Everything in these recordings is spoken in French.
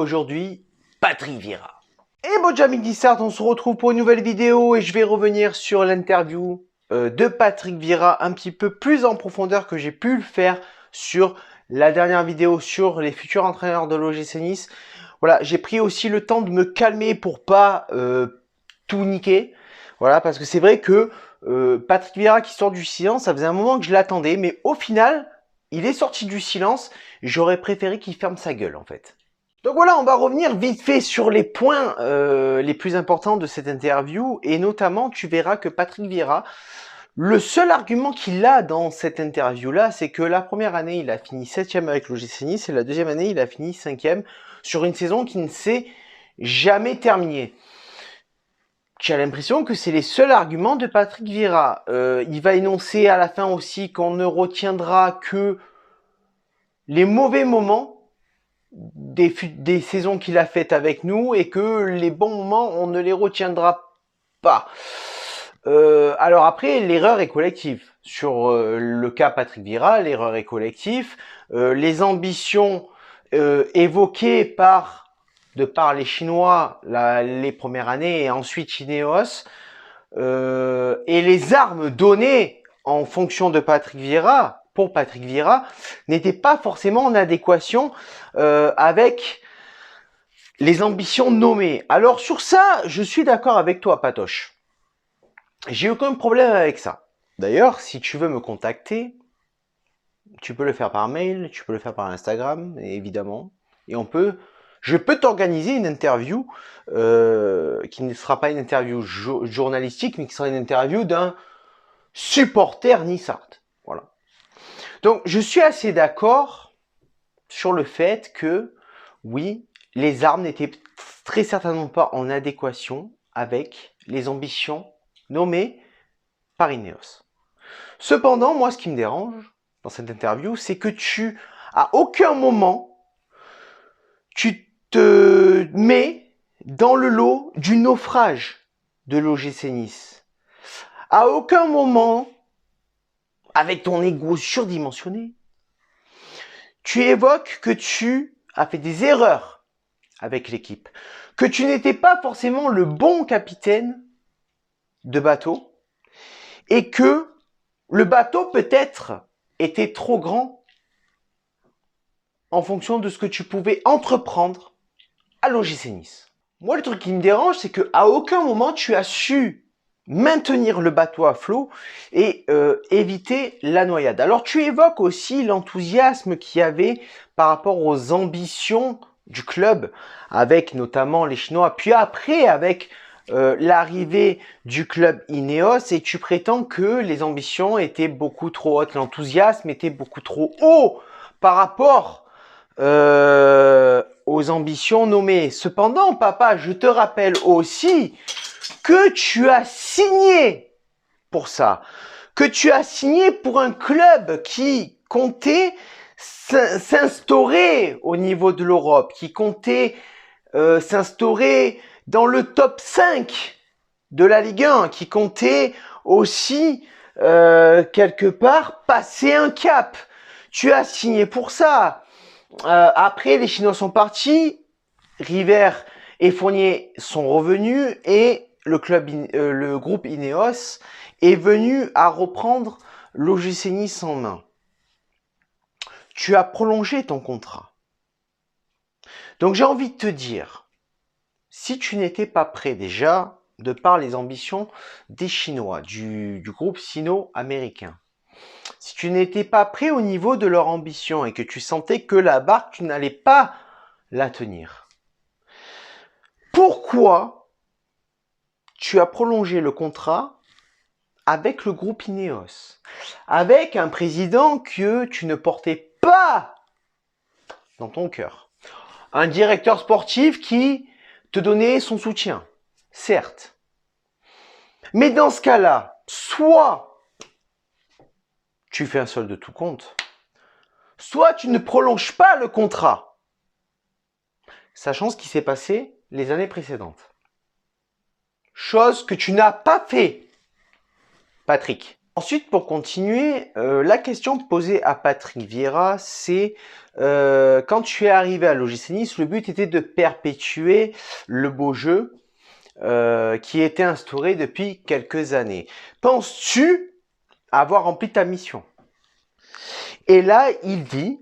aujourd'hui Patrick Vieira. Et bon Jamie Dissart, on se retrouve pour une nouvelle vidéo et je vais revenir sur l'interview de Patrick Vieira un petit peu plus en profondeur que j'ai pu le faire sur la dernière vidéo sur les futurs entraîneurs de l'OGC Nice. Voilà, j'ai pris aussi le temps de me calmer pour pas tout niquer. Voilà, parce que c'est vrai que Patrick Vieira qui sort du silence, ça faisait un moment que je l'attendais, mais au final, il est sorti du silence. J'aurais préféré qu'il ferme sa gueule en fait. Donc voilà, on va revenir vite fait sur les points les plus importants de cette interview. Et notamment, tu verras que Patrick Vieira, le seul argument qu'il a dans cette interview-là, c'est que la première année, il a fini 7e avec l'OGC Nice et la deuxième année, il a fini 5e sur une saison qui ne s'est jamais terminée. J'ai l'impression que c'est les seuls arguments de Patrick Vieira. Il va énoncer à la fin aussi qu'on ne retiendra que les mauvais moments des saisons qu'il a faites avec nous et que les bons moments, on ne les retiendra pas. Alors après, l'erreur est collective. Sur le cas Patrick Vieira, l'erreur est collective. Les ambitions évoquées de par les Chinois les premières années et ensuite Ineos, et les armes données en fonction de Patrick Vieira, pour Patrick Vieira, n'étaient pas forcément en adéquation avec les ambitions nommées. Alors sur ça, je suis d'accord avec toi, Patoche. J'ai aucun problème avec ça. D'ailleurs, si tu veux me contacter, tu peux le faire par mail, tu peux le faire par Instagram, évidemment. Et je peux t'organiser une interview qui ne sera pas une interview journalistique, mais qui sera une interview d'un supporter Nissart. Voilà. Donc, je suis assez d'accord sur le fait que, oui, les armes n'étaient très certainement pas en adéquation avec les ambitions nommées par Ineos. Cependant, moi, ce qui me dérange dans cette interview, c'est que à aucun moment, tu te mets dans le lot du naufrage de l'OGC Nice. À aucun moment, avec ton ego surdimensionné, tu évoques que tu as fait des erreurs avec l'équipe, que tu n'étais pas forcément le bon capitaine de bateau et que le bateau peut-être était trop grand en fonction de ce que tu pouvais entreprendre à l'OGC Nice. Moi, le truc qui me dérange, c'est qu'à aucun moment tu as su maintenir le bateau à flot et éviter la noyade. Alors, tu évoques aussi l'enthousiasme qu'il y avait par rapport aux ambitions du club, avec notamment les Chinois, puis après avec l'arrivée du club Ineos, et tu prétends que les ambitions étaient beaucoup trop hautes, l'enthousiasme était beaucoup trop haut par rapport aux ambitions nommées. Cependant, papa, je te rappelle aussi que tu as signé pour ça, que tu as signé pour un club qui comptait s'instaurer au niveau de l'Europe, qui comptait s'instaurer dans le top 5 de la Ligue 1, qui comptait aussi quelque part passer un cap. Tu as signé pour ça. Après, les Chinois sont partis, River et Fournier sont revenus et le groupe Ineos est venu à reprendre l'OGC Nice en main. Tu as prolongé ton contrat. Donc j'ai envie de te dire, si tu n'étais pas prêt déjà, de par les ambitions des Chinois, du groupe sino-américain, si tu n'étais pas prêt au niveau de leur ambition et que tu sentais que la barque, tu n'allais pas la tenir, pourquoi tu as prolongé le contrat avec le groupe Ineos, avec un président que tu ne portais pas dans ton cœur, un directeur sportif qui te donnait son soutien, certes. Mais dans ce cas-là, soit tu fais un solde de tout compte, soit tu ne prolonges pas le contrat, sachant ce qui s'est passé les années précédentes. Chose que tu n'as pas fait, Patrick. Ensuite, pour continuer, la question posée à Patrick Vieira, c'est quand tu es arrivé à l'OGC Nice, le but était de perpétuer le beau jeu qui était instauré depuis quelques années. Penses-tu avoir rempli ta mission? Et là, il dit,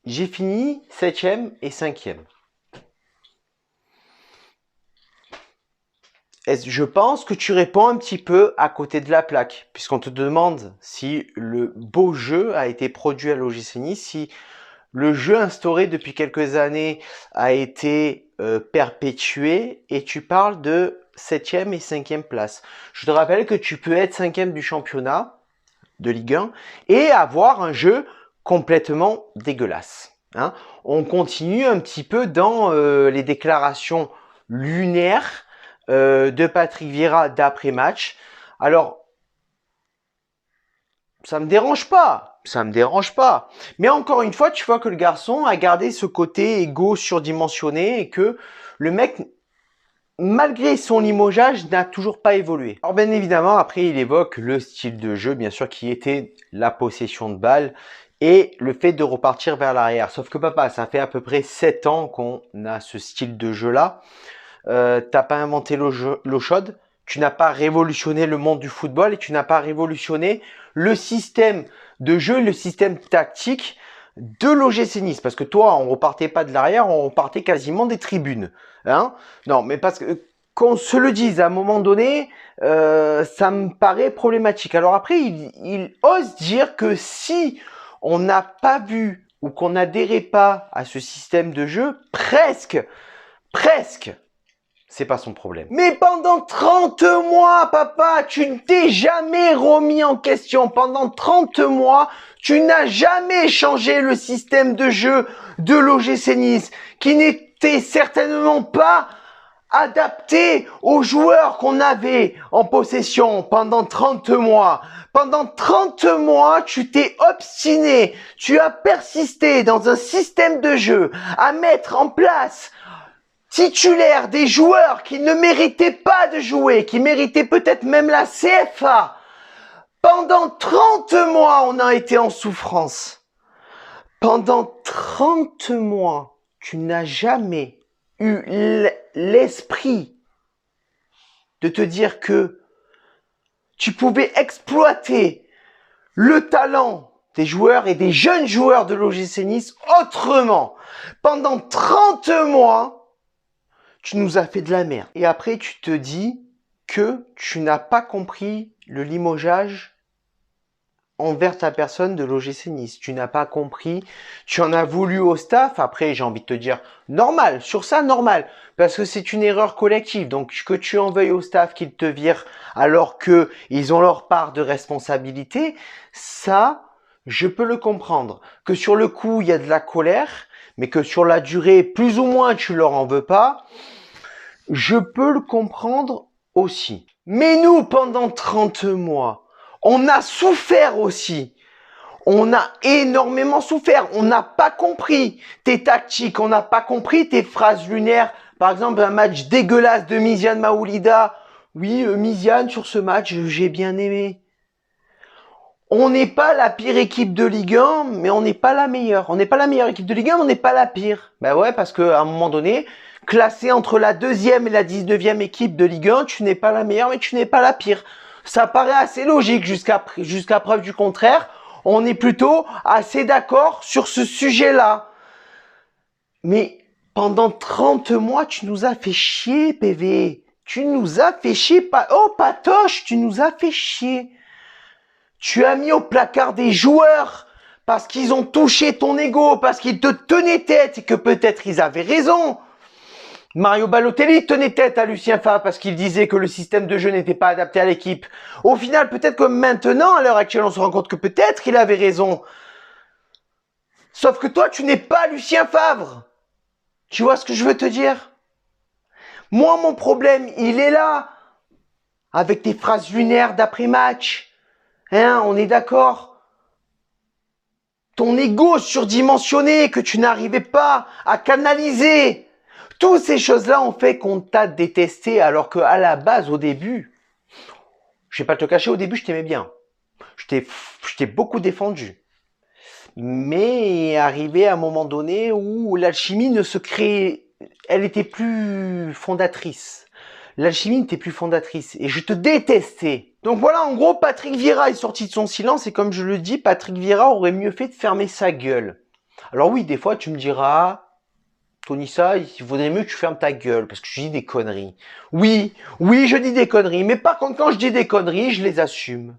j'ai fini 7e et 5e. Je pense que tu réponds un petit peu à côté de la plaque, puisqu'on te demande si le beau jeu a été produit à l'OGC Nice, si le jeu instauré depuis quelques années a été perpétué, et tu parles de 7e et 5e place. Je te rappelle que tu peux être 5e du championnat de Ligue 1 et avoir un jeu complètement dégueulasse. Hein. On continue un petit peu dans les déclarations lunaires de Patrick Vieira d'après-match. Alors, ça me dérange pas. Ça me dérange pas. Mais encore une fois, tu vois que le garçon a gardé ce côté égo surdimensionné et que le mec, malgré son limogeage, n'a toujours pas évolué. Alors bien évidemment, après, il évoque le style de jeu, bien sûr, qui était la possession de balle et le fait de repartir vers l'arrière. Sauf que papa, ça fait à peu près 7 ans qu'on a ce style de jeu-là. T'as pas inventé l'eau chaude, tu n'as pas révolutionné le monde du football et tu n'as pas révolutionné le système de jeu, le système tactique de l'OGC Nice. Parce que toi, on repartait pas de l'arrière, on repartait quasiment des tribunes. Hein, non, mais parce que qu'on se le dise à un moment donné, ça me paraît problématique. Alors après, il ose dire que si on n'a pas vu ou qu'on n'adhérait pas à ce système de jeu, presque, c'est pas son problème. Mais pendant 30 mois, papa, tu ne t'es jamais remis en question. Pendant 30 mois, tu n'as jamais changé le système de jeu de l'OGC Nice, qui n'était certainement pas adapté aux joueurs qu'on avait en possession pendant 30 mois. Pendant 30 mois, tu t'es obstiné, tu as persisté dans un système de jeu à mettre en place titulaire des joueurs qui ne méritaient pas de jouer, qui méritaient peut-être même la CFA. Pendant 30 mois, on a été en souffrance. Pendant 30 mois, tu n'as jamais eu l'esprit de te dire que tu pouvais exploiter le talent des joueurs et des jeunes joueurs de l'OGC Nice autrement. Pendant 30 mois, tu nous as fait de la merde. Et après, tu te dis que tu n'as pas compris le limogeage envers ta personne de l'OGC Nice. Tu n'as pas compris, tu en as voulu au staff. Après, j'ai envie de te dire, normal, sur ça, normal. Parce que c'est une erreur collective. Donc, que tu en veuilles au staff qu'ils te virent alors que ils ont leur part de responsabilité, ça, je peux le comprendre. Que sur le coup, il y a de la colère, mais que sur la durée, plus ou moins, tu leur en veux pas, je peux le comprendre aussi. Mais nous, pendant 30 mois, on a souffert aussi. On a énormément souffert. On n'a pas compris tes tactiques. On n'a pas compris tes phrases lunaires. Par exemple, un match dégueulasse de Miziane Maoulida. Oui, Miziane, sur ce match, j'ai bien aimé. On n'est pas la pire équipe de Ligue 1, mais on n'est pas la meilleure. On n'est pas la meilleure équipe de Ligue 1, mais on n'est pas la pire. Ben ouais, parce qu'à un moment donné, classé entre la 2e et la 19e équipe de Ligue 1, tu n'es pas la meilleure, mais tu n'es pas la pire. Ça paraît assez logique jusqu'à preuve du contraire. On est plutôt assez d'accord sur ce sujet-là. Mais pendant 30 mois, tu nous as fait chier, PV. Tu nous as fait chier. Oh, Patoche, tu nous as fait chier. Tu as mis au placard des joueurs parce qu'ils ont touché ton ego, parce qu'ils te tenaient tête et que peut-être ils avaient raison. Mario Balotelli tenait tête à Lucien Favre parce qu'il disait que le système de jeu n'était pas adapté à l'équipe. Au final, peut-être que maintenant, à l'heure actuelle, on se rend compte que peut-être il avait raison. Sauf que toi, tu n'es pas Lucien Favre. Tu vois ce que je veux te dire? Moi, mon problème, il est là. Avec tes phrases lunaires d'après-match. Hein, on est d'accord? Ton ego surdimensionné que tu n'arrivais pas à canaliser. Toutes ces choses-là ont fait qu'on t'a détesté alors qu'à la base, au début, je vais pas te le cacher, au début, je t'aimais bien. Je t'ai beaucoup défendu. Mais arrivé à un moment donné où l'alchimie ne se crée, elle était plus fondatrice. L'alchimie n'était plus fondatrice et je te détestais. Donc voilà, en gros, Patrick Vieira est sorti de son silence et comme je le dis, Patrick Vieira aurait mieux fait de fermer sa gueule. Alors oui, des fois tu me diras, Tonissa, il vaudrait mieux que tu fermes ta gueule parce que tu dis des conneries. Oui, oui, je dis des conneries, mais par contre quand je dis des conneries, je les assume.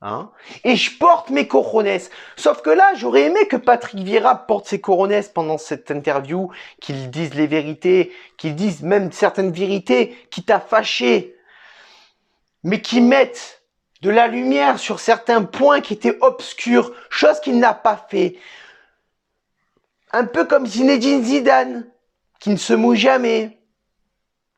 Hein, et je porte mes cojones. Sauf que là, j'aurais aimé que Patrick Vieira porte ses cojones pendant cette interview, qu'il dise les vérités, qu'il dise même certaines vérités qui t'a fâché, mais qui mettent de la lumière sur certains points qui étaient obscurs, chose qu'il n'a pas fait. Un peu comme Zinedine Zidane, qui ne se mouille jamais.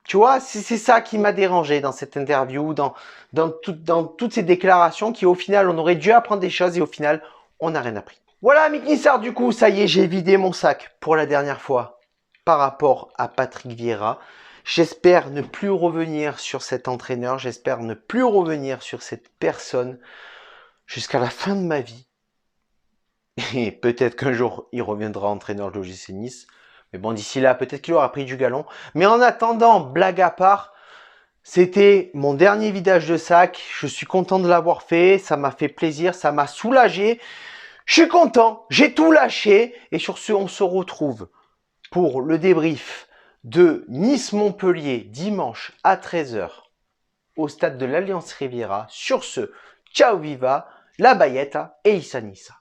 Tu vois, c'est ça qui m'a dérangé dans cette interview, dans toutes ces déclarations qui, au final, on aurait dû apprendre des choses et au final, on n'a rien appris. Voilà, Mick Nissar, du coup, ça y est, j'ai vidé mon sac pour la dernière fois par rapport à Patrick Vieira. J'espère ne plus revenir sur cet entraîneur, j'espère ne plus revenir sur cette personne jusqu'à la fin de ma vie. Et peut-être qu'un jour, il reviendra entraîneur de l'OGC Nice. Mais bon, d'ici là, peut-être qu'il aura pris du galon. Mais en attendant, blague à part, c'était mon dernier vidage de sac. Je suis content de l'avoir fait. Ça m'a fait plaisir. Ça m'a soulagé. Je suis content. J'ai tout lâché. Et sur ce, on se retrouve pour le débrief de Nice-Montpellier dimanche à 13 h au stade de l'Alliance Riviera. Sur ce, ciao viva, la Bayetta et Issa Nissa.